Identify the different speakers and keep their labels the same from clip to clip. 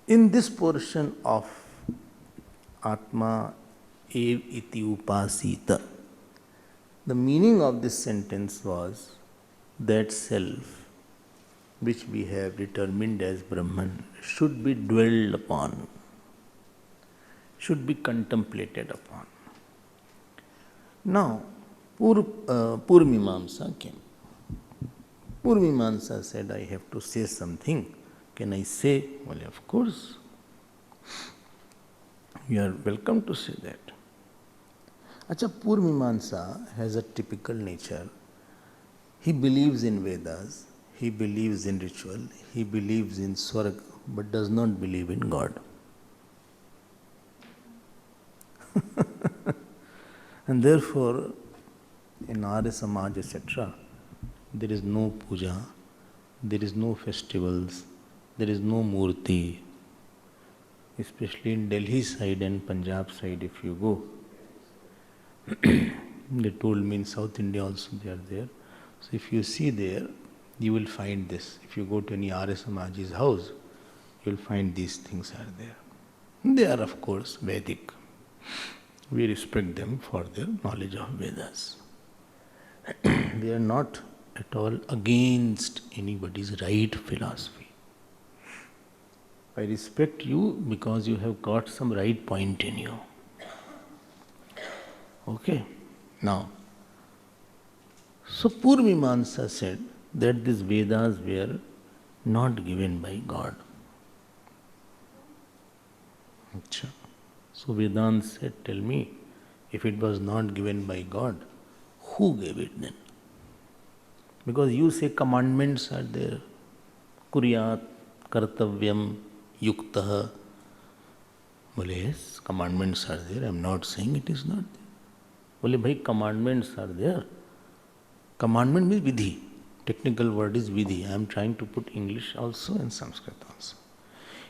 Speaker 1: In this portion of Atma ev iti upasita, the meaning of this sentence was that self which we have determined as Brahman should be dwelled upon, should be contemplated upon. Now, Purvamimamsa came. Purvamimamsa said, I have to say something. Can I say? Well, of course. You are welcome to say that. Acha, Purvamimamsa has a typical nature. He believes in Vedas, he believes in ritual, he believes in Swarga, but does not believe in God. And therefore, in Arya Samaj, etc., there is no puja, there is no festivals, there is no murti. Especially in Delhi side and Punjab side, if you go, they told me in South India also they are there. So if you see there, you will find this. If you go to any Arya Samaji's house, you will find these things are there. They are of course Vedic. We respect them for their knowledge of Vedas. They are not at all against anybody's right philosophy. I respect you because you have got some right point in you. Okay? Now, so Purvamimamsa said that these Vedas were not given by God. Achha. So Vedanta said, tell me, if it was not given by God, who gave it then? Because you say commandments are there. Kuryat, kartavyam, yuktaha. Well, yes, commandments are there. I am not saying it is not there. Well, bhai, commandments are there. Commandment means vidhi. Technical word is vidhi. I am trying to put English also and Sanskrit also.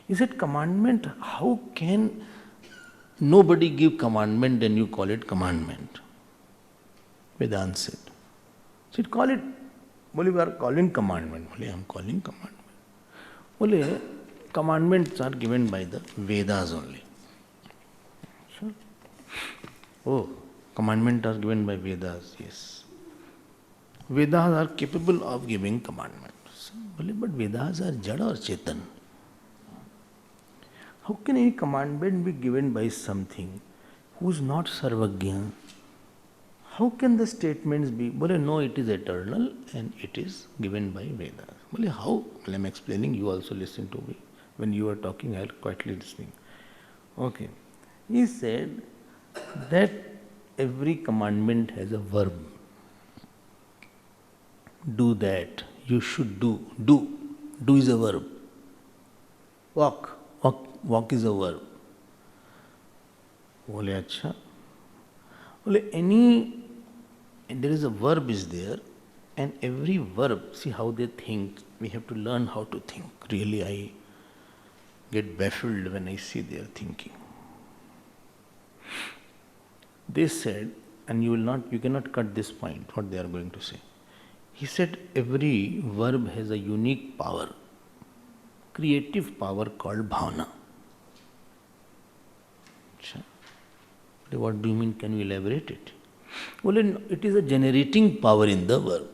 Speaker 1: He said, commandment, how can nobody give commandment and you call it commandment? Vedanta said. So call it, well, we are calling commandment. Well, I am calling commandment. Well, commandments are given by the Vedas only. Sure. Oh, commandments are given by Vedas, yes. Vedas are capable of giving commandments. Well, but Vedas are Jada or Chetan. How can any commandment be given by something who is not Sarvagya? How can the statements be, well, no, it is eternal and it is given by Vedas? Well, how? Well, I am explaining, you also listen to me. When you are talking, I am quietly listening. Okay. He said that every commandment has a verb. Do that. You should do. Do. Do is a verb. Walk. Walk is a verb. Bole acha. Bole there is a verb is there, and every verb, see how they think. We have to learn how to think. Really, I get baffled when I see their thinking. They said, and you cannot cut this point, what they are going to say. He said every verb has a unique power, creative power called bhavana. What do you mean? Can you elaborate it? Well, it is a generating power in the verb.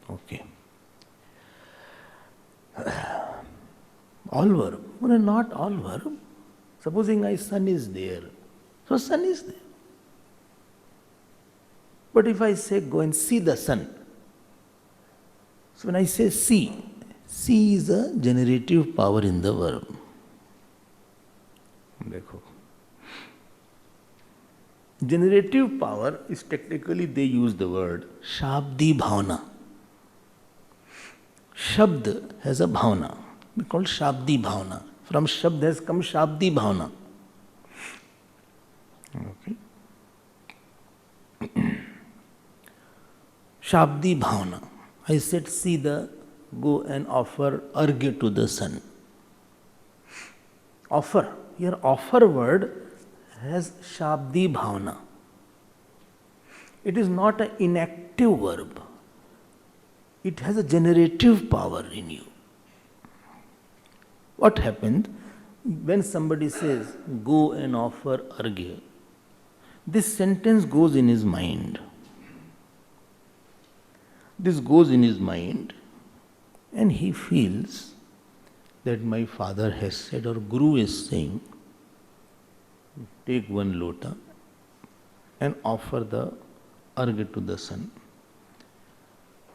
Speaker 1: Okay. All verb. Well, not all verb. Supposing sun is there. So sun is there. But if I say go and see the sun. So when I say see is a generative power in the verb. Dekho. Generative power is technically they use the word Shabdi Bhavana. Shabd has a Bhavana. We call Shabdi Bhavana. From Shabd has come Shabdi Bhavana. Okay. Shabdi Bhavana. I said, go and offer argya to the sun. Offer. Here offer word has Shabdi Bhavana. It is not an inactive verb. It has a generative power in you. What happened when somebody says, go and offer argya? This sentence goes in his mind. This goes in his mind, and he feels that my father has said, or Guru is saying, take one lota and offer the argya to the sun.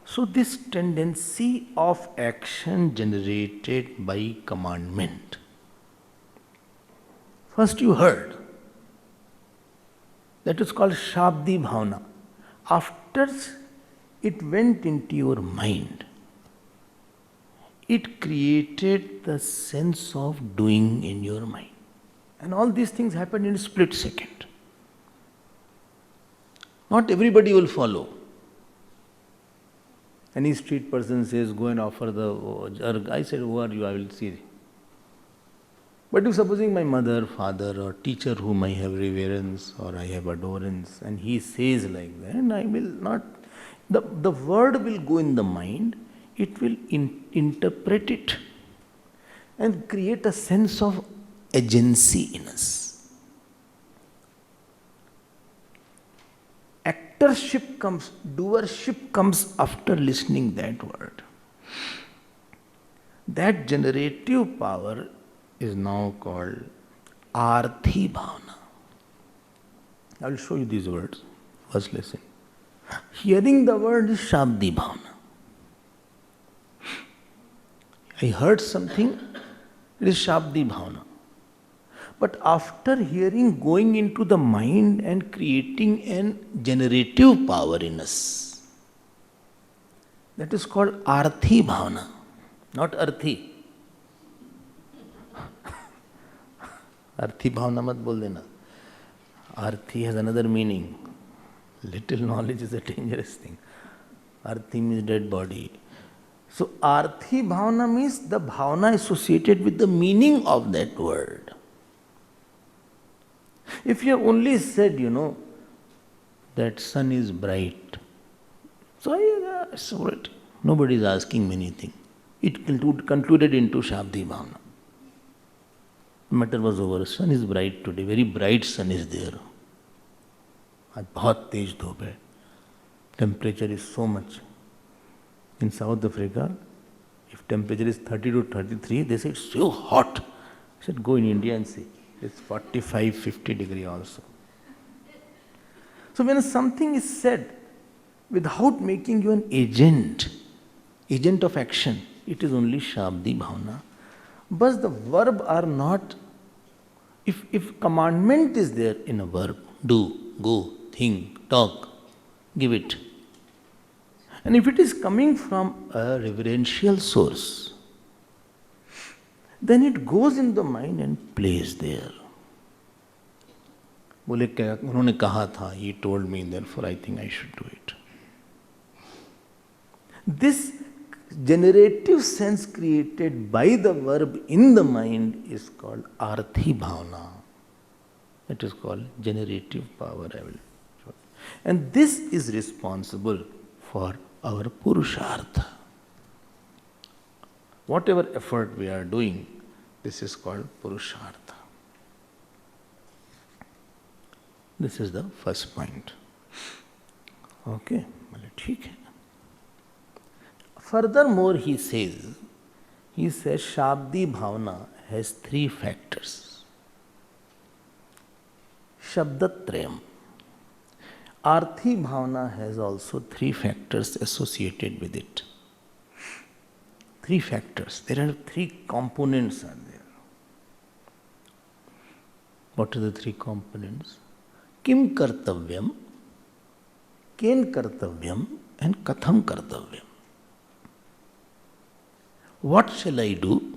Speaker 1: So this tendency of action generated by commandment. First you heard. That is called Shabdi Bhavana. After it went into your mind, it created the sense of doing in your mind. And all these things happen in a split second. Not everybody will follow. Any street person says, go and offer the argya. I said, who are you? I will see. But if supposing my mother, father, or teacher whom I have reverence or I have adorance, and he says like that, I will not. The word will go in the mind, it will interpret it and create a sense of agency in us. Actorship comes, doership comes after listening that word. That generative power is now called Arthi Bhavana. I will show you these words. First listen. Hearing the word is Shabdi Bhavana. I heard something, it is Shabdi Bhavana. But after hearing, going into the mind and creating an generative power in us, that is called Arthi Bhavana, not Arthi. Arthi Bhavana mat bol dena. Arthi has another meaning. Little knowledge is a dangerous thing. Arthi means dead body. So Arthi Bhavana means the Bhavana associated with the meaning of that word. If you have only said, that sun is bright, so it's all right. Nobody is asking me anything. It concluded into Shabdi Bhavana. The matter was over. Sun is bright today. Very bright sun is there. आज बहुत तेज धूप है. Temperature is so much. In South Africa, if temperature is 30 to 33, they say it's so hot. I said, go in India and see. It's 45, 50 degree also. So when something is said without making you an agent of action, it is only Shabdi Bhavana. But the verb are not, if commandment is there in a verb, do, go, think, talk, give it. And if it is coming from a reverential source, then it goes in the mind and plays there. बोले क्या उन्होंने कहा था, he told me, therefore I think I should do it. This generative sense created by the verb in the mind is called Arthi Bhavana. It is called generative power. And this is responsible for our Purushartha. Whatever effort we are doing, this is called Purushartha. This is the first point. Okay, ठीक है. Furthermore, he says, Shabdi Bhavana has three factors. Shabdatrayam. Arthi Bhavana has also three factors associated with it. Three factors. There are three components are there. What are the three components? Kim kartavyam, ken kartavyam, and katham kartavyam. What shall I do?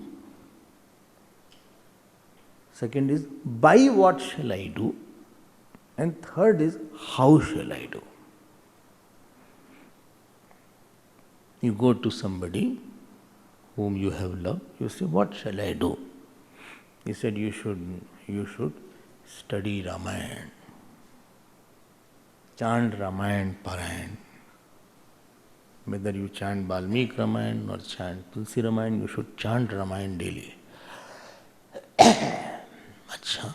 Speaker 1: Second is, by what shall I do? And third is, how shall I do? You go to somebody whom you have loved, you say, what shall I do? He said, you should study Ramayana. Chant Ramayana Parayan. Whether you chant Balmik Ramayana or chant Tulsi Ramayana, you should chant Ramayana daily. अच्छा,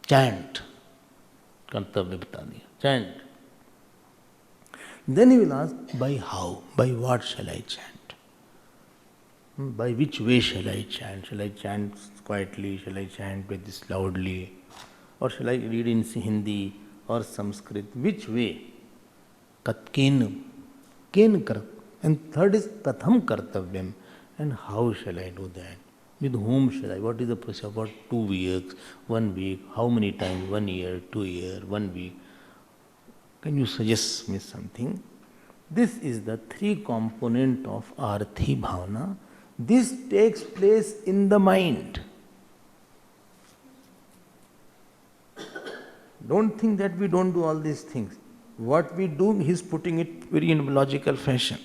Speaker 1: chant, कर्तव्य बता दिया, chant. Then he will ask, by how, by what shall I chant? By which way shall I chant? Shall I chant quietly? Shall I chant with this loudly? Or shall I read in Hindi or Sanskrit? Which way? Ken kar. And third is katham kartavyam. And how shall I do that? With whom shall I? What is the process? About 2 weeks, 1 week, how many times? 1 year, 2 years, 1 week. Can you suggest me something? This is the 3 component of Arthi Bhavana. This takes place in the mind. Don't think that we don't do all these things. What we do, he is putting it very in logical fashion.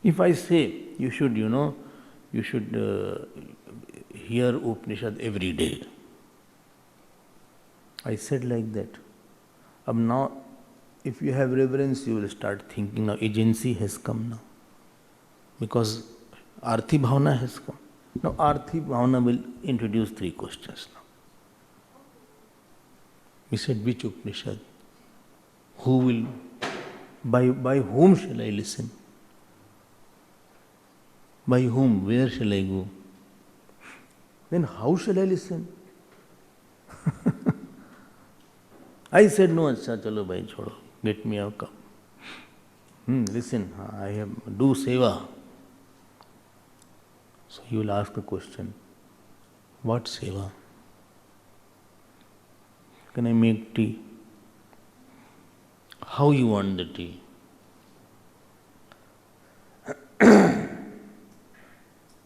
Speaker 1: If I say, you should hear Upanishad every day. I said like that. Now, if you have reverence, you will start thinking now agency has come now. Because Arthi Bhavana has come. Now Arthi Bhavana will introduce 3 questions now. We said, which Upanishad? Who will, by whom shall I listen? By whom? Where shall I go? Then how shall I listen? I said, no, acha, chalo bhai, chodo. Get me a cup. Listen, I have do seva. So you will ask a question. What seva? Can I make tea? How you want the tea?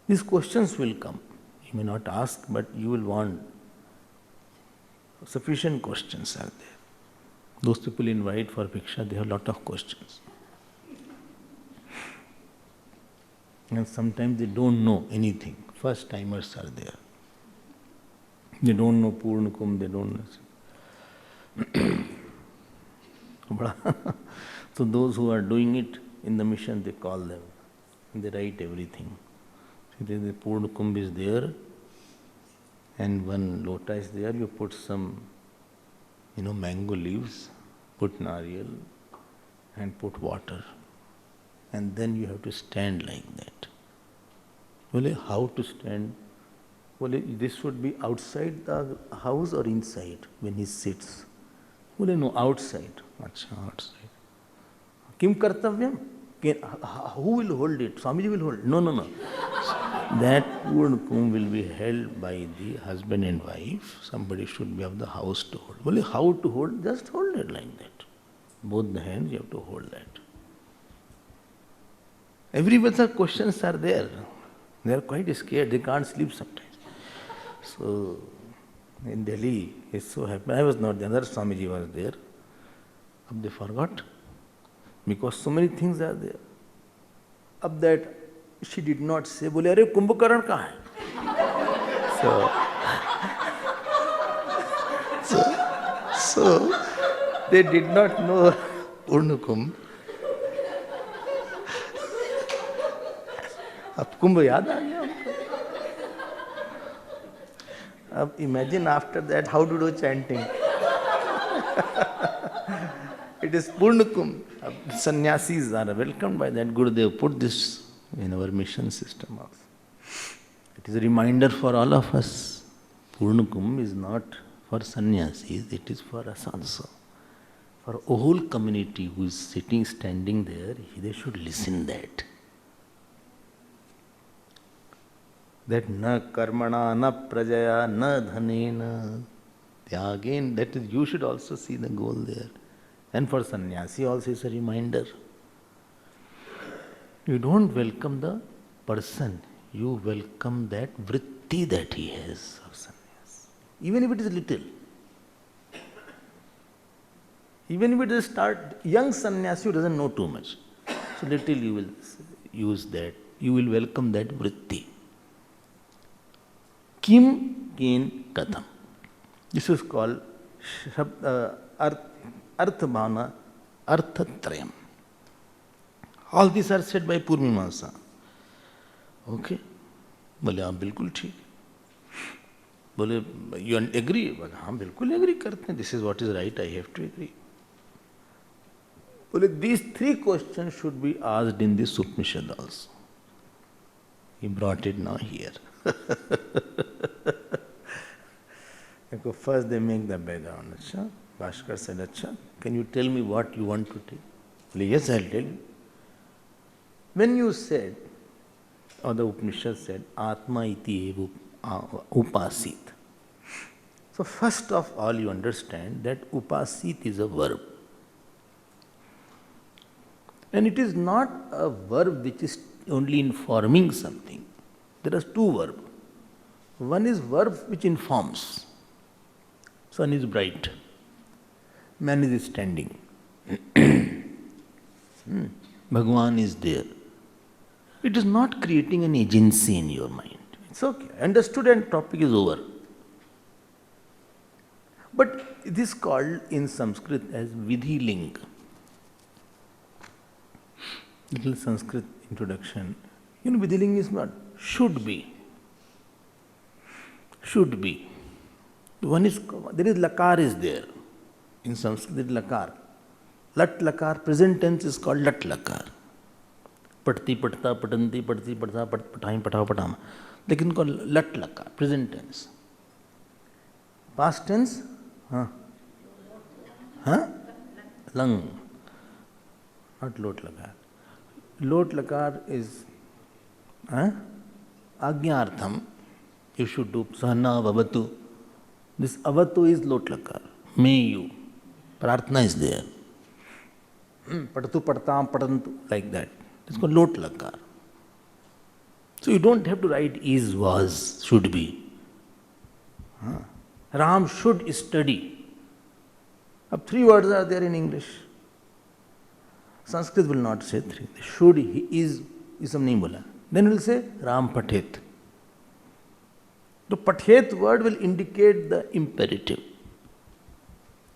Speaker 1: These questions will come. You may not ask, but you will want. Sufficient questions are there. Those people invite for Bhiksha, they have a lot of questions. And sometimes they don't know anything. First timers are there. They don't know Purna Kumbh, they don't know. So those who are doing it in the mission, they call them. And they write everything. See, the Purna Kumbh is there, and one lota is there, you put some, mango leaves, put nariyal, and put water. And then you have to stand like that. Well, how to stand? Well, this should be outside the house or inside when he sits? Well, no, outside. Achha, outside. Kim kartavyam? Who will hold it? Swamiji will hold it. No. That Purna Kumbh will be held by the husband and wife. Somebody should be of the house to hold. Well, how to hold? Just hold it like that. Both the hands you have to hold that. Everywhere the questions are there. They are quite scared. They can't sleep sometimes. So, in Delhi, it's so happy. I was not there. Another Swamiji was there. Ab they forgot. Because so many things are there. Ab that she did not say, Bole, Arey, Kumbhakaran kahan hai? So, they did not know Purna Kumbh. अब कुंभ याद आ गया हमको. अब imagine after that how to do chanting. It is Purna Kumbh. Sannyasis are welcomed by that. Gurudev put this in our mission system also. It is a reminder for all of us. Purna Kumbh is not for sannyasis, it is for us also. For a whole community who is sitting, standing there, they should listen that. That na karmana, na prajaya, na dhanena, tyagena, that is, you should also see the goal there. And for sannyasi also is a reminder. You don't welcome the person, you welcome that vritti that he has of sannyas. Even if it is little. Even if it is start, young sannyasi who doesn't know too much. So little you will use that, you will welcome that vritti. Kim, Ken, Katham. This is called Artha Bhavana, Arthatrayam. All these are said by Purmimamsa. Okay? बोले हाँ बिल्कुल ठीक। बोले you agree? बोले हाँ बिल्कुल agree करते हैं, this is what is right, I have to agree. बोले these three questions should be asked in this Upanishad also. He brought it now here. First they make the background. Achha, Bhaskar said, Achha, can you tell me what you want to tell? Well, yes, I'll tell you. When you said, or the Upanishad said, Atma iti eva upasit. So first of all you understand that upasit is a verb. And it is not a verb which is only informing something. There are two verbs. One is verb which informs. Sun is bright. Man is standing. Bhagwan is there. It is not creating an agency in your mind. It's okay. Understood and topic is over. But it is called in Sanskrit as Vidhi Ling. Little Sanskrit introduction. You know, Vidhi Ling is not should be. Should be. One is, there is lakar is there. In Sanskrit, lakar. Lat lakar, present tense is called lat lakar. Padti, padta, patanti, padti, padta, pathaim, pathav, patama. Lekin called lat lakar, present tense. Past tense? Lang. Not lot lakar. Lot lakar is Ajñartham. You should do Sahana Avatu. This Avatu is lot lakar. May you. Prarthana is there. Padatu padtam padantu, like that. It's called lot lakar. So you don't have to write is, was, should be. Ram should study. अब 3 words are there in English. Sanskrit will not say 3. Should, he is, ये सब नहीं बोला. Then will say Ram pathet. The pathet word will indicate the imperative.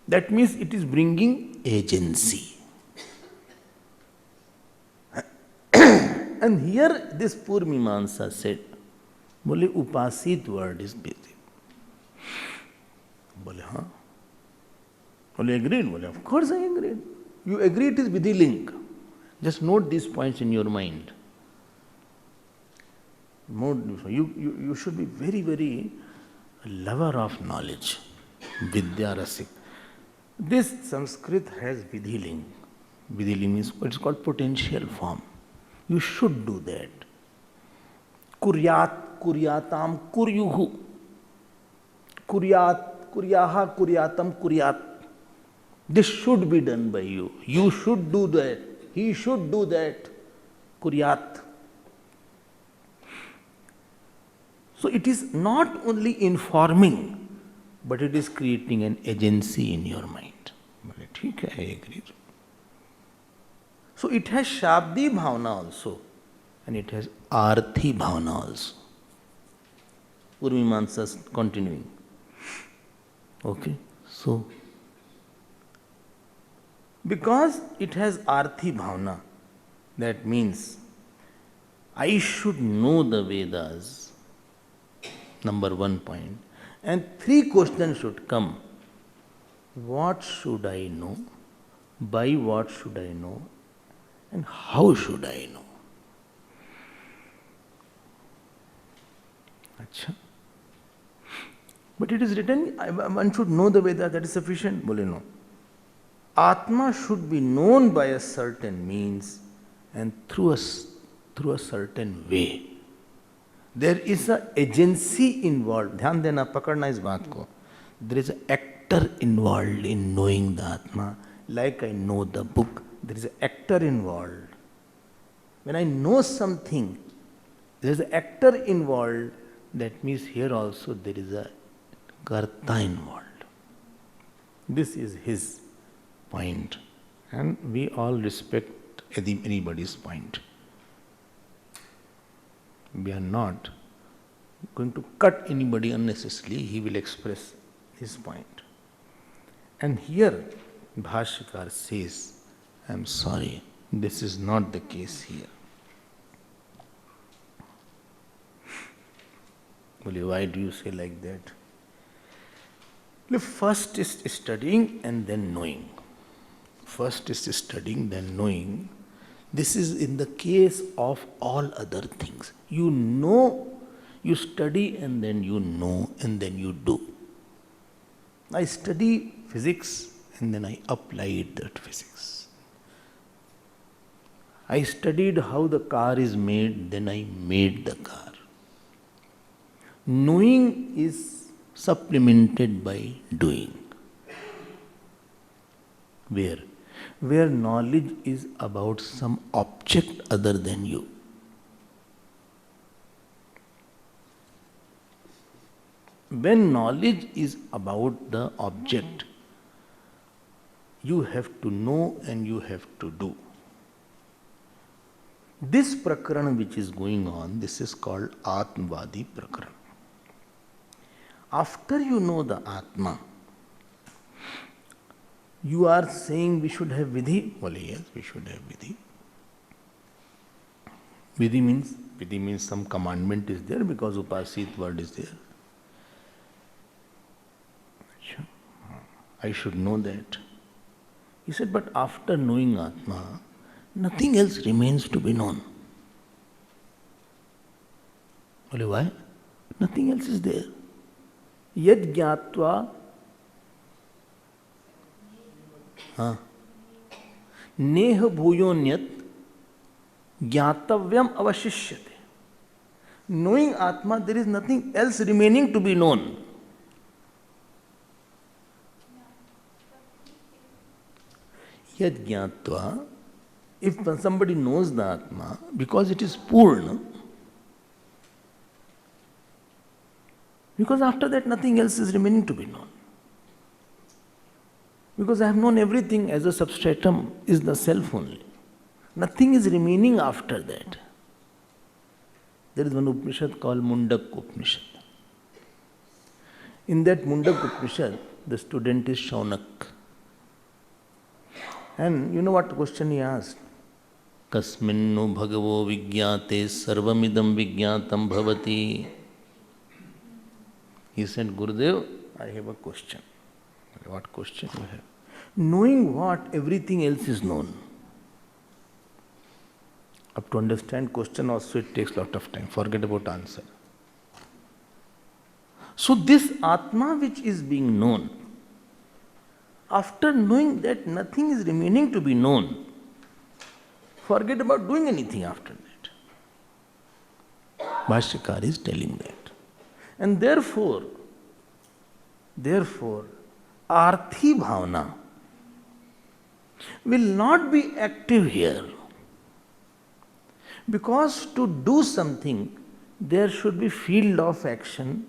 Speaker 1: That means it is bringing agency. And here this Purmimansa said, बोले upasit word is basic. बोले हाँ. बोले agreed? बोले of course I agreed. You agree it is Vidhi Link. Just note these points in your mind. You should be very, very lover of knowledge. Vidya Rasik. This Sanskrit has Vidhi Ling. Vidhi Ling is what is called potential form. You should do that. Kuryat, kuryatam, kuryuhu. Kuryat, kuryaha, kuryatam, kuryat. This should be done by you. You should do that. He should do that. Kuryat. So it is not only informing, but it is creating an agency in your mind. ठीक है, I agree. So it has Shabdi Bhavana also, and it has Arthi Bhavana also. Purmimansa continuing. Okay, so because it has Arthi Bhavana, that means I should know the Vedas, number 1 point, and 3 questions should come. What should I know? By what should I know? And how should I know? Achha. But it is written, one should know the Veda, that is sufficient. Bole no. Atma should be known by a certain means and through a certain way. There is an agency involved. ध्यान देना, पकड़ना इस बात को. There is an actor involved in knowing the Atma. Like I know the book, there is an actor involved. When I know something, there is an actor involved. That means here also there is a Karta involved. This is his point. And we all respect anybody's point. We are not going to cut anybody unnecessarily. He will express his point. And here Bhashyakar says, I am sorry, this is not the case here. Well, why do you say like that? Look, first is studying and then knowing. First is studying, then knowing. This is in the case of all other things. You know, you study and then you know and then you do. I study physics and then I applied that physics. I studied how the car is made, then I made the car. Knowing is supplemented by doing. Where? Where knowledge is about some object other than you. When knowledge is about the object, you have to know and you have to do. This prakarana which is going on, this is called Atmavadi prakarana. After you know the Atma, you are saying we should have vidhi? Well, yes, we should have vidhi. Vidhi means some commandment is there because upasit word is there. I should know that. He said, but after knowing Atma, nothing else remains to be known. Well, why? Nothing else is there. Yad jnatva neha bhuyonyat jnatavyam avashishyate. Knowing Atma, there is nothing else remaining to be known. Yad jnatva, if somebody knows the Atma, because it is Purna, because after that nothing else is remaining to be known. Because I have known everything as a substratum is the self only. Nothing is remaining after that. There is one Upanishad called Mundak Upanishad. In that Mundak Upanishad, the student is Shaunak. And you know what question he asked? Kasminnu bhagavo vigyate sarvamidam vigyatam bhavati. He said, Gurudev, I have a question. What question you have? Knowing what, everything else is known. Up to understand question also it takes lot of time. Forget about answer. So this Atma which is being known, after knowing that nothing is remaining to be known, forget about doing anything after that. Bhashyakar is telling that. And therefore, Arthi Bhavana will not be active here. Because to do something, there should be field of action,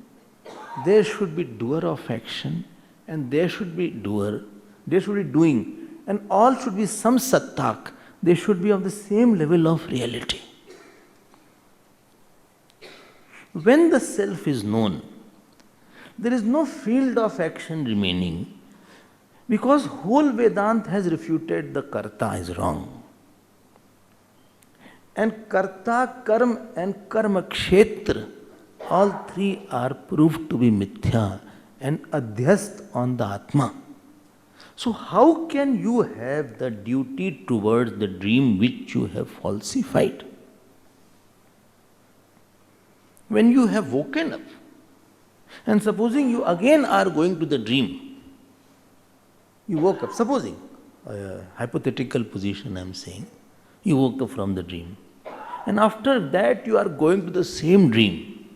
Speaker 1: there should be doer of action, and there should be doer, there should be doing, and all should be some sattak, they should be of the same level of reality. When the self is known, there is no field of action remaining, because whole Vedanta has refuted the karta is wrong. And karta, karma and karma kshetra, all three are proved to be mithya and adhyast on the Atma. So how can you have the duty towards the dream which you have falsified? When you have woken up, and supposing you again are going to the dream, you woke up, supposing, a hypothetical position I am saying, you woke up from the dream, and after that you are going to the same dream,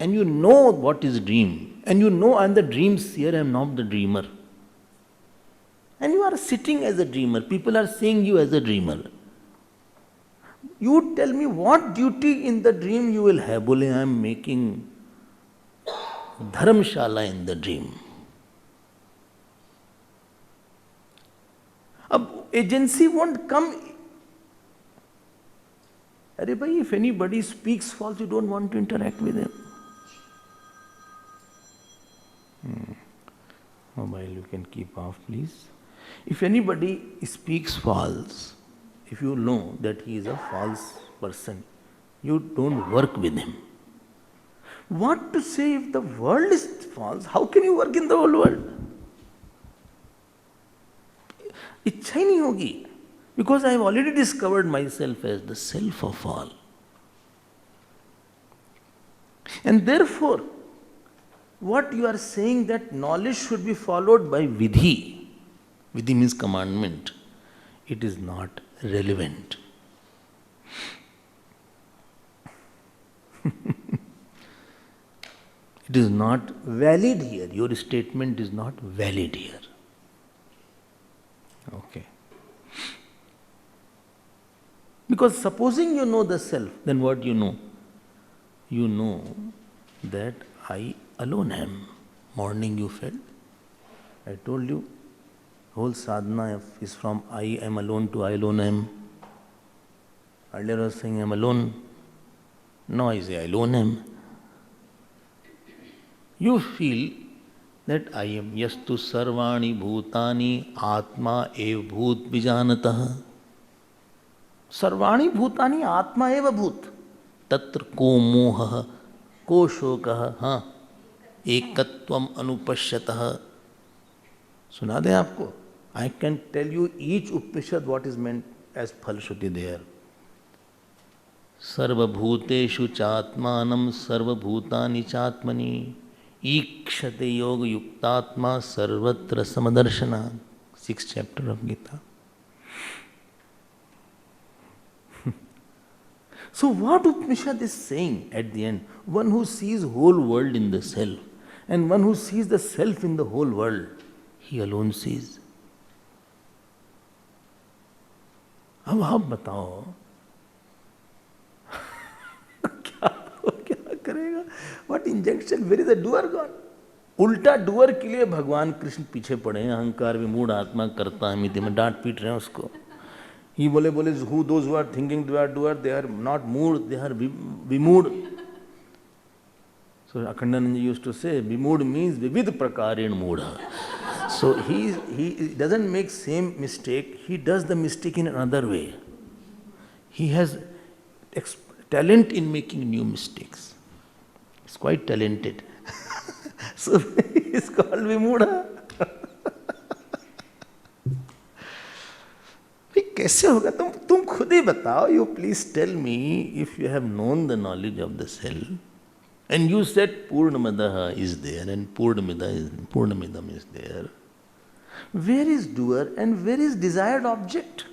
Speaker 1: and you know what is dream, and you know I am the dream seer, I am not the dreamer. And you are sitting as a dreamer, people are seeing you as a dreamer. You tell me what duty in the dream you will have. Bole, I am making dharamshala in the dream. Agency won't come. Arey bhai, if anybody speaks false, you don't want to interact with him. Mobile you can keep off, please. If anybody speaks false, if you know that he is a false person, you don't work with him. What to say if the world is false? How can you work in the whole world? इच्छा ही नहीं होगी, because I have already discovered myself as the self of all. And therefore, what you are saying that knowledge should be followed by vidhi, vidhi means commandment, it is not relevant. It is not valid here. Your statement is not valid here. Okay. Because supposing you know the self, then what you know? You know that I alone am. Morning you felt. I told you, whole sadhana is from I am alone to I alone am. Earlier I was saying I am alone. Now I say I alone am. You feel that I am yastu sarvani bhutani atma ev bhut vijanatah. सर्वाणी भूतानि आत्मा एव भूत तत्र को मोहः को शोकः हाँ एकत्वम अनुपश्यतः. सुना दें आपको? I can tell you each Upanishad what is meant as फलश्रुति देयर. सर्वभूतेषु चात्मानं सर्वभूतानि चात्मनि ईक्षते योग युक्तात्मा सर्वत्र समदर्शना. 6th chapter of Gita. So what Upanishad is saying at the end? One who sees whole world in the self and one who sees the self in the whole world, he alone sees. अब आप बताओ क्या करेगा? What injunction? Where is the doer gone? उल्टा doer के लिए भगवान कृष्ण पीछे पड़े हैं. अहंकार विमूढ़ आत्मा करता है मिति में डांट पीट रहे हैं उसको. He बोले who those who are thinking they are doer, they are not moved, they are vimood. So Akhandananda used to say vimood means vivid prakarin moodha. So he doesn't make same mistake, he does the mistake in another way. He has talent in making new mistakes. He's quite talented. So he is called vimuda. कैसे होगा? तुम खुद ही बताओ. You please tell me if you have known the knowledge of the self and you said Purnamadaha is there and Purnamidam is there. Where is doer and where is desired object?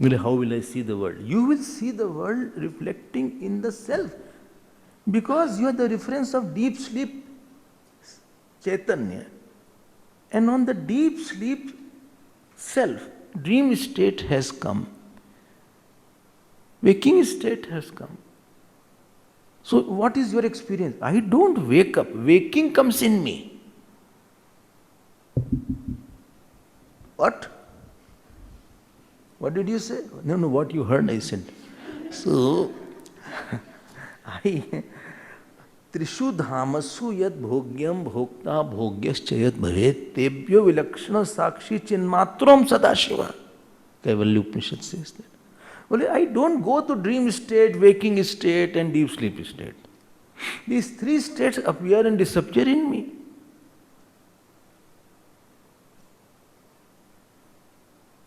Speaker 1: How will I see the world? You will see the world reflecting in the self because you are the reference of deep sleep Chaitanya, and on the deep sleep self, dream state has come. Waking state has come. So what is your experience? I don't wake up. Waking comes in me. What? What did you say? No, what you heard I said. So, त्रिषु धामसु यद भोग्यम भोक्ता भोग्यश्च यद भवेत् तेभ्यो विलक्षण साक्षी चिन्मात्रम सदाशिव. कैवल्य उपनिषद से बोले I don't go to dream state, waking state and deep sleep state. These three states appear and disappear in me.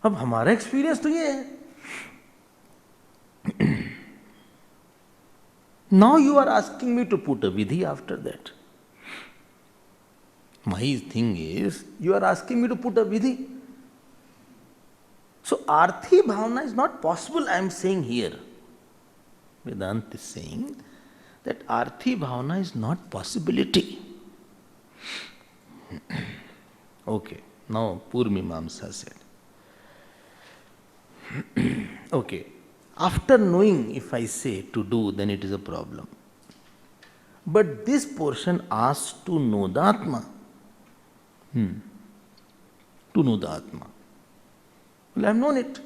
Speaker 1: अब हमारा experience तो ये है. Now you are asking me to put a vidhi after that. My thing is, you are asking me to put a vidhi. So, arthi bhavana is not possible, I am saying here. Vedanta is saying that arthi bhavana is not possibility. Okay, now Purvamimamsa said. Okay. After knowing, if I say to do, then it is a problem. But this portion asks to know the Atma. To know the Atma. Well, I have known it.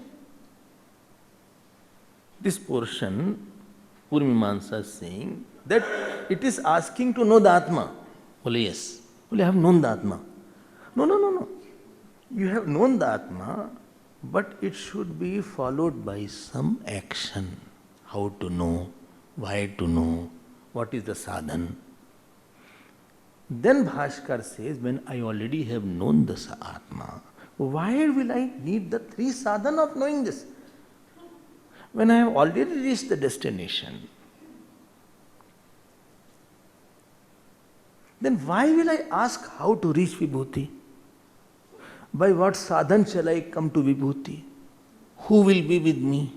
Speaker 1: This portion, Purvamimamsa is saying that it is asking to know the Atma. Well, yes. Well, I have known the Atma. No. You have known the Atma, but it should be followed by some action. How to know, why to know, what is the sadhan? Then Bhaskar says, when I already have known the Atma, why will I need the three sadhana of knowing this? When I have already reached the destination, then why will I ask how to reach Vibhuti? By what sadhan shall I come to Vibhuti? Who will be with me?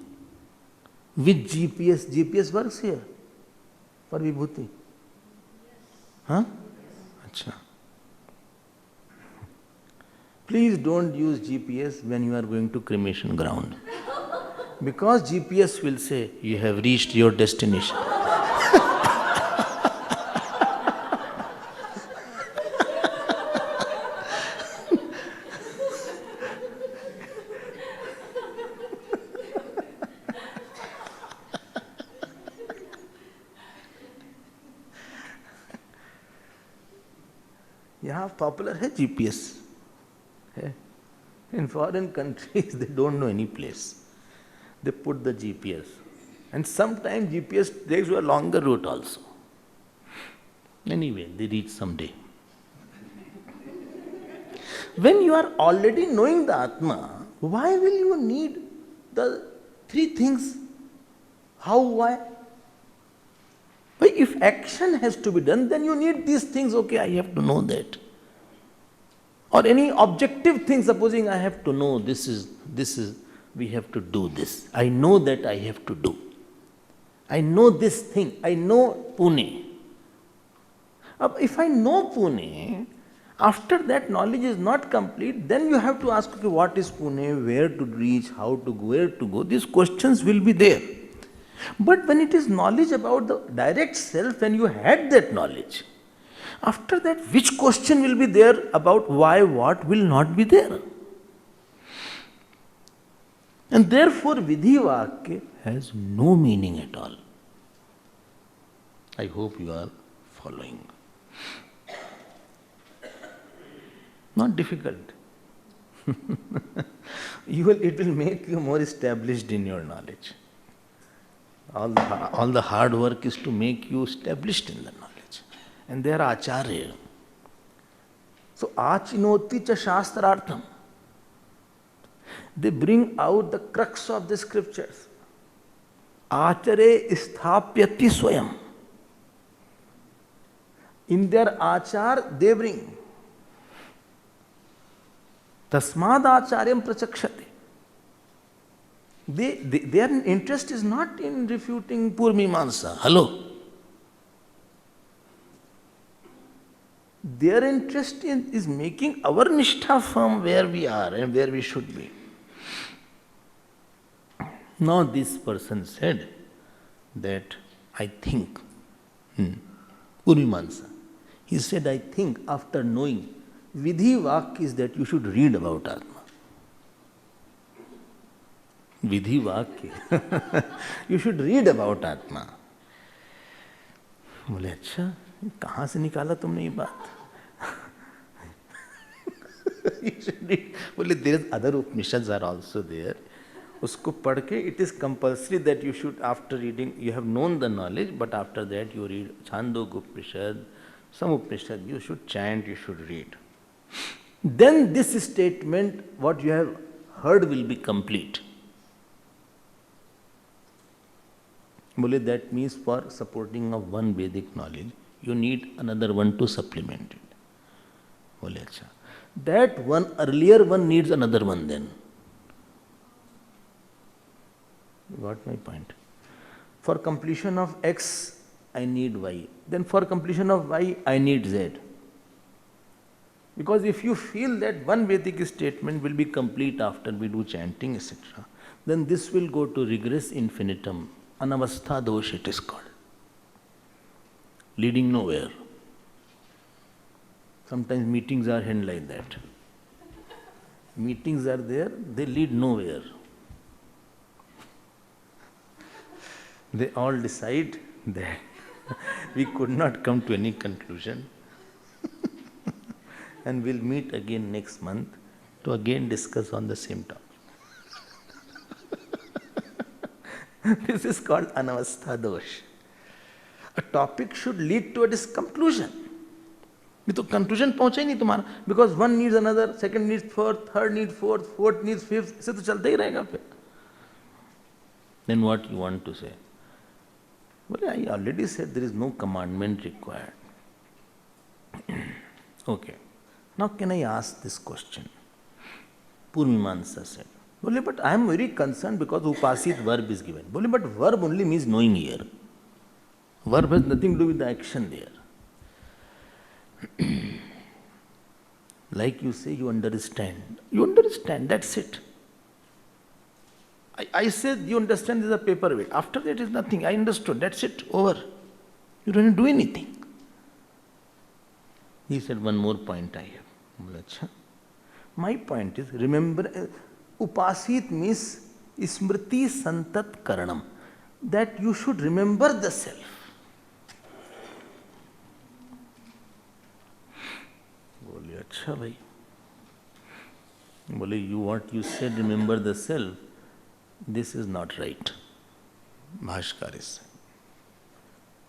Speaker 1: Which GPS? GPS works here for Vibhuti. Huh? Achha. Please don't use GPS when you are going to cremation ground. Because GPS will say, you have reached your destination. यहाँ popular है GPS है. In foreign countries they don't know any place. They put the GPS, and sometimes GPS takes you a longer route also. Anyway, they reach someday. When you are already knowing the Atma, why will you need the three things? How, why? But if action has to be done, then you need these things. Okay, I have to know that. Or any objective thing, supposing I have to know this is, we have to do this. I know that I have to do. I know this thing. I know Pune. If I know Pune, after that knowledge is not complete, then you have to ask, okay, what is Pune, where to reach, how to go, where to go. These questions will be there. But when it is knowledge about the direct self, when you had that knowledge, after that, which question will be there about why, what will not be there? And therefore, Vidhi Vakya has no meaning at all. I hope you are following. Not difficult. It will make you more established in your knowledge. All the hard work is to make you established in the knowledge. And they are acharya. So, achinoti cha shastrartham. They bring out the crux of the scriptures. Achare sthapyati swayam. In their achar, they bring. Tasmad acharyam prachakshate. Their interest is not in refuting Purmimansa. Hello. Their interest is making our nishtha firm where we are and where we should be. Now this person said that I think, Purmimansa. He said, I think after knowing, Vidhi Vak is that you should read about Atma. Vidhi Vak. You should read about Atma. बोले अच्छा कहाँ से निकाला तुमने ये बात? बोले there is other Upanishads are also there. उसको पढ़ के it is compulsory that you should, after reading, you have known the knowledge, but after that you read Chandogya Upanishad, some Upanishad, you should chant, you should read. Then this statement, what you have heard will be complete. बोले that means for supporting of one Vedic knowledge, you need another one to supplement it. बोले अच्छा, that one earlier one needs another one then. You got my point? For completion of X, I need Y. Then for completion of Y, I need Z. Because if you feel that one Vedic statement will be complete after we do chanting, etc., then this will go to regress infinitum. Anavastha dosh it is called. Leading nowhere. Sometimes meetings are held like that. Meetings are there, they lead nowhere. They all decide that we could not come to any conclusion and we'll meet again next month to again discuss on the same topic. This is called anavastha dosh. A topic should lead to its conclusion. ये तो conclusion पहुंचा ही नहीं तुम्हारा, because one needs another, second needs fourth, third needs fourth, fourth needs fifth, इसे तो चलते ही रहेगा फिर. Then what you want to say? बोले I already said there is no commandment required. Okay, now can I ask this question? Purvamimamsa said, बोले but I am very concern because उपासित verb is given. बोले but verb only means knowing here. Verb has nothing to do with the action there. Like you say, you understand. You understand, that's it. I said, you understand, this is a paperweight. After that is nothing. I understood, that's it, over. You don't do anything. He said, one more point I have. Achha. My point is, remember, upasit means smriti santat karanam. That you should remember the self. बोले अच्छा भाई. बोले you what you said, remember the self, this is not right. भाष्यकार is saying.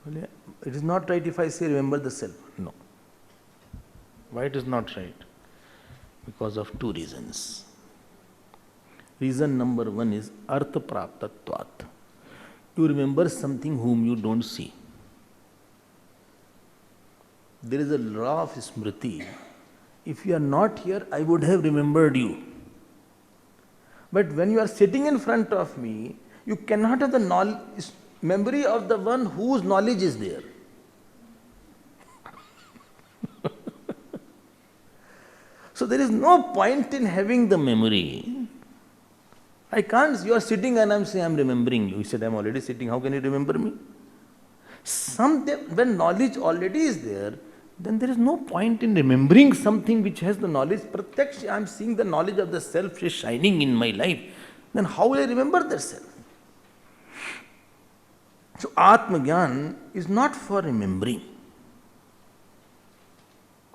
Speaker 1: बोले it is not right if I say remember the self. No. Why it is not right? Because of two reasons. Reason number one is artha praptatvat. You remember something whom you don't see. There is a law of smriti. If you are not here, I would have remembered you. But when you are sitting in front of me, you cannot have the memory of the one whose knowledge is there. So there is no point in having the memory. I can't, you are sitting and I am saying I am remembering you. He said, I am already sitting, how can you remember me? When knowledge already is there, then there is no point in remembering something which has the knowledge. Pratyaksh, I am seeing the knowledge of the self is shining in my life. Then how will I remember that self? So Atma Gyan is not for remembering.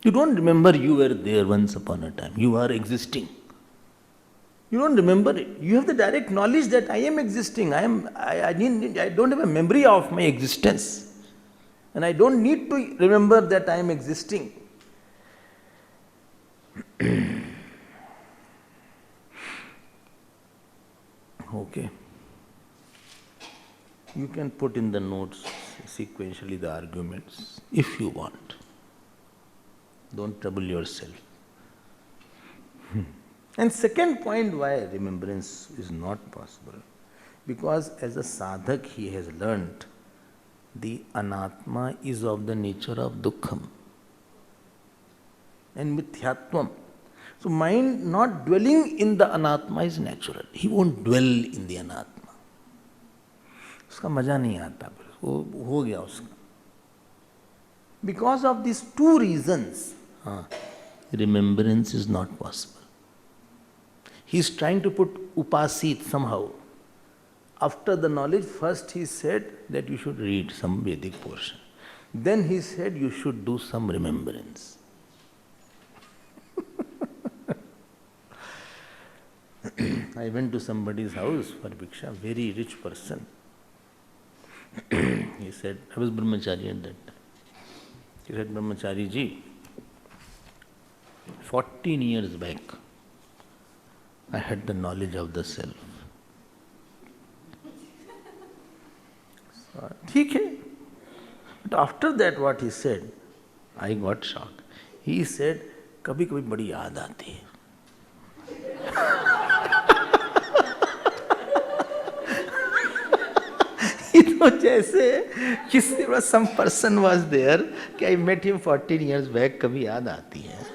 Speaker 1: You don't remember you were there once upon a time. You are existing. You don't remember it. You have the direct knowledge that I am existing. I don't have a memory of my existence. And I don't need to remember that I am existing. Okay. You can put in the notes sequentially the arguments if you want. Don't trouble yourself. And second point why remembrance is not possible. Because as a sadhak he has learnt the anatma is of the nature of dukkham and mithyatvam. So mind not dwelling in the anatma is natural. He won't dwell in the anatma. उसका मजा नहीं आता, वो हो गया उसका. Because of these two reasons, remembrance is not possible. He is trying to put upasit somehow. After the knowledge, first he said that you should read some Vedic portion. Then he said you should do some remembrance. I went to somebody's house for Bhiksha, very rich person. He said, I was Brahmachari at that time. He said, Brahmachari ji, 14 years back, I had the knowledge of the self. So, ठीक है. But after that what he said, I got shocked. He said, कभी कभी बड़ी याद आती है. तो जैसे किसी some person was there कि I met him 14 years back, कभी याद आती है.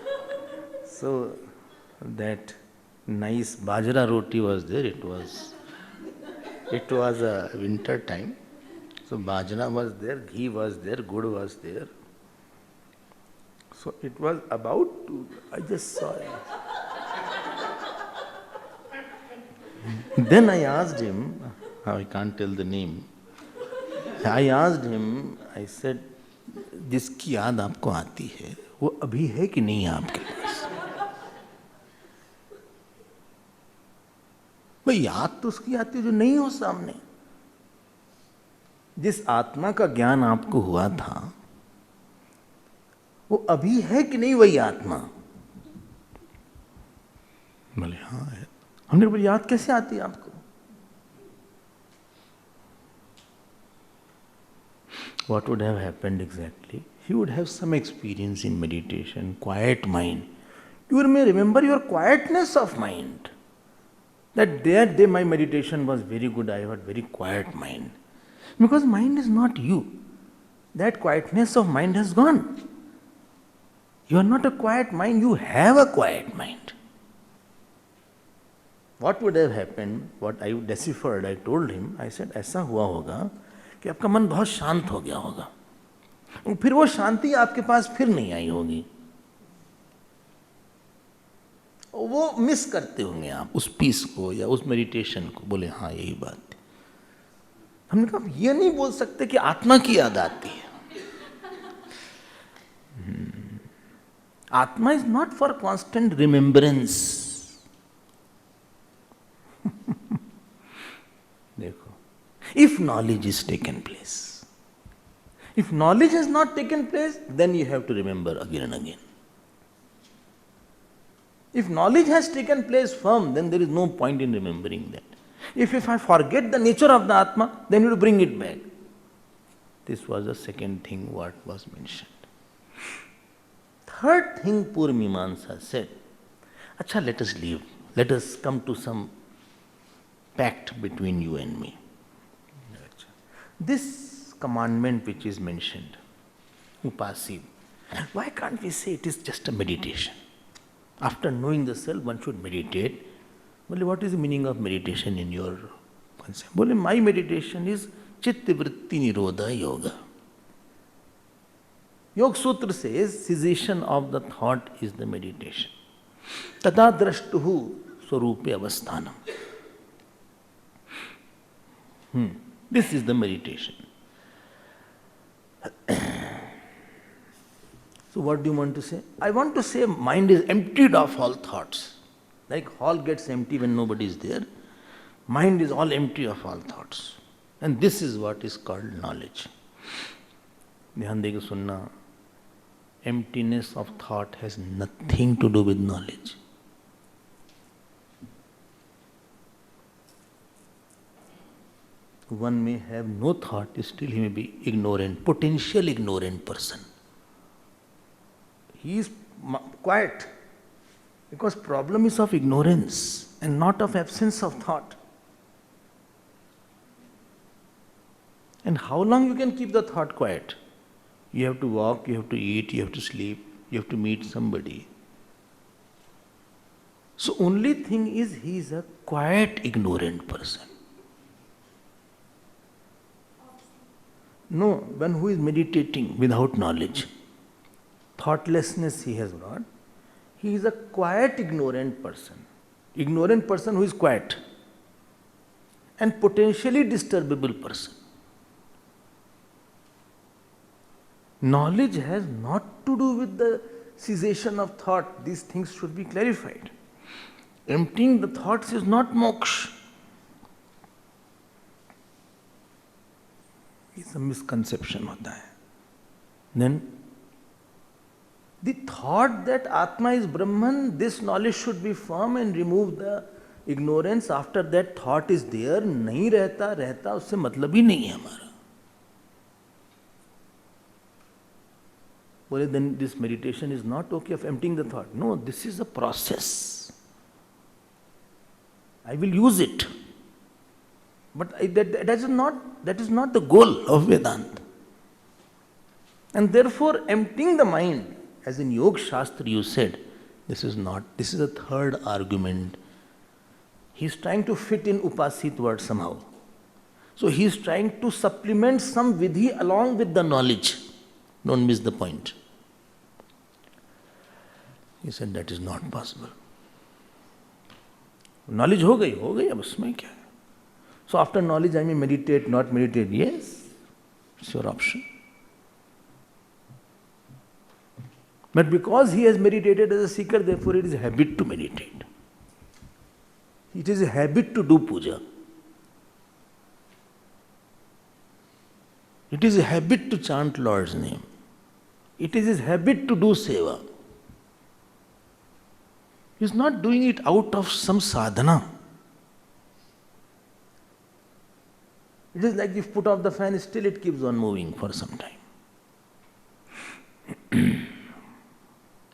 Speaker 1: So that nice bajra roti was there. It was a winter time. So bajra was there, ghee was there, gur was there. So it was about to, I just saw it. Then I asked him, I can't tell the name. I asked him, I said, जिसकी याद आपको आती है वो अभी है कि नहीं आपके पास? भाई याद तो उसकी आती है जो नहीं हो सामने. जिस आत्मा का ज्ञान आपको हुआ था वो अभी है कि नहीं वही आत्मा? बोले हाँ है। हमने बोले याद कैसे आती है आपको? What would have happened exactly? He would have some experience in meditation, quiet mind. You may remember your quietness of mind. That day my meditation was very good, I had very quiet mind. Because mind is not you. That quietness of mind has gone. You are not a quiet mind, you have a quiet mind. What would have happened, what I deciphered, I told him, I said, ऐसा हुआ होगा कि आपका मन बहुत शांत हो गया होगा, फिर वो शांति आपके पास फिर नहीं आई होगी, वो मिस करते होंगे आप उस पीस को या उस मेडिटेशन को। बोले हाँ यही बात थी। हमने कहा ये नहीं बोल सकते कि आत्मा की याद आती है। Atma is not for constant remembrance. देखो, if knowledge is taken place, if knowledge has not taken place, then you have to remember again and again. If knowledge has taken place firm, then there is no point in remembering that. If I forget the nature of the Atma, then you will bring it back. This was the second thing what was mentioned. Third thing Purvamimamsa said, Acha, let us leave. Let us come to some pact between you and me. This commandment which is mentioned, upasib, why can't we say it is just a meditation? After knowing the self, one should meditate. Well, what is the meaning of meditation in your concept? Well, my meditation is chitta vritti nirodha yoga. Yoga Sutra says cessation of the thought is the meditation. Tada drashtuhu swarupe avasthanam. This is the meditation. So what do you want to say? I want to say mind is emptied of all thoughts. Like hall gets empty when nobody is there. Mind is all empty of all thoughts. And this is what is called knowledge. ध्यान देके सुनना, emptiness of thought has nothing to do with knowledge. One may have no thought, still he may be ignorant, potential ignorant person. He is quiet because problem is of ignorance and not of absence of thought. And how long you can keep the thought quiet? You have to walk, you have to eat, you have to sleep, you have to meet somebody. So only thing is he is a quiet ignorant person. No, one who is meditating without knowledge, thoughtlessness he has brought, he is a quiet ignorant person. Ignorant person who is quiet and potentially disturbable person. Knowledge has not to do with the cessation of thought. These things should be clarified. Emptying the thoughts is not moksha. It's a misconception होता है. Then the thought that Atma is Brahman, this knowledge should be firm and remove the ignorance. After that thought is there, नहीं रहता उससे मतलब ही नहीं है हमारा. Well, then this meditation is not okay of emptying the thought. No, this is a process. I will use it. But that is not the goal of Vedanta. And therefore, emptying the mind, as in Yoga Shastra you said, this is a third argument. He is trying to fit in upasit word somehow. So he is trying to supplement some vidhi along with the knowledge. Don't miss the point. He said that is not possible. Knowledge हो गई अब उसमें क्या है? So after knowledge I may meditate, not meditate. Yes, it's your option. But because he has meditated as a seeker, therefore it is a habit to meditate. It is a habit to do puja. It is a habit to chant Lord's name. It is his habit to do seva. He is not doing it out of some sadhana. It is like if put off the fan, still it keeps on moving for some time.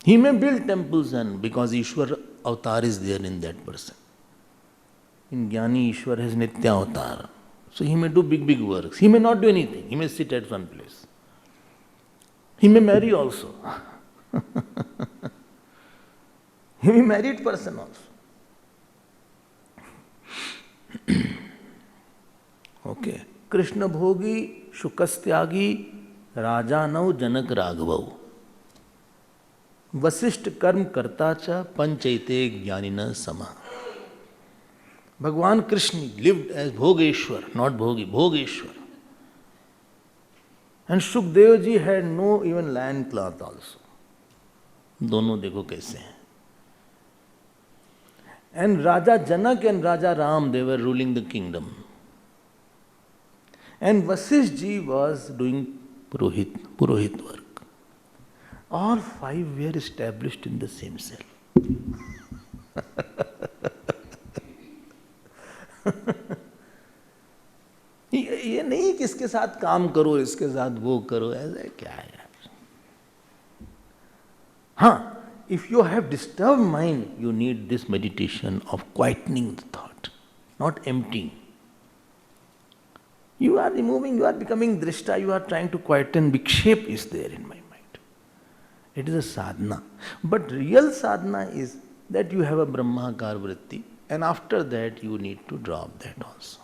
Speaker 1: He may build temples and because Ishwar avatar is there in that person. In Jnani, Ishwar has Nitya avatar. So he may do big works. He may not do anything. He may sit at one place. He may marry also. He may be married person also. Okay. Krishna Bhogi, Shukastyagi, Rajanau Janak Raghav. Vasisht Karm Kartacha Panchaite Jnanina Sama. Bhagwan Krishna lived as Bhogeshwar, not Bhogi, Bhogeshwar. And Shukdev ji had no even lion cloth also. दोनों देखो कैसे हैं. And Raja Janak and Raja Ram, they were ruling the kingdom. And Vasisht ji was doing Purohit work. All five were established in the same cell. ये नहीं कि इसके साथ काम करो, इसके साथ वो करो, ऐसा क्या है यार. हाँ, if you have disturbed mind, you need this meditation of quietening the thought, not emptying. You are removing, you are becoming drishta, you are trying to quieten, vikshepa is there in my mind. It is a sadhana. But real sadhana is that you have a brahmakar vritti and after that you need to drop that also.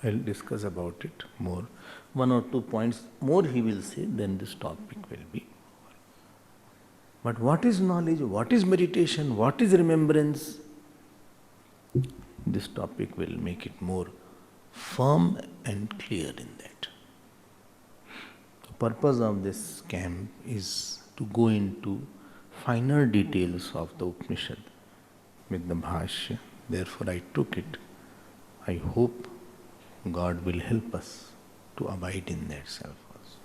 Speaker 1: I'll discuss about it more. 1 or 2 points more he will say, then this topic will be over. But what is knowledge? What is meditation? What is remembrance? This topic will make it more firm and clear in that. The purpose of this camp is to go into finer details of the Upanishad with the Bhashya. Therefore I took it. I hope God will help us to abide in that self also.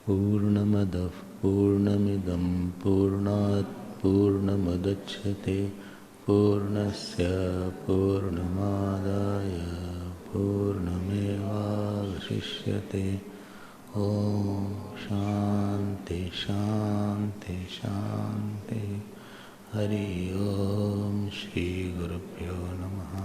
Speaker 1: Purnamadav Purnamidam Purnat Purnamadachyate Purnasya Purnamadaya Purnamevashishyate. Om Shanti Shanti Shanti. Hari Om Shri Gurubhyo Namaha.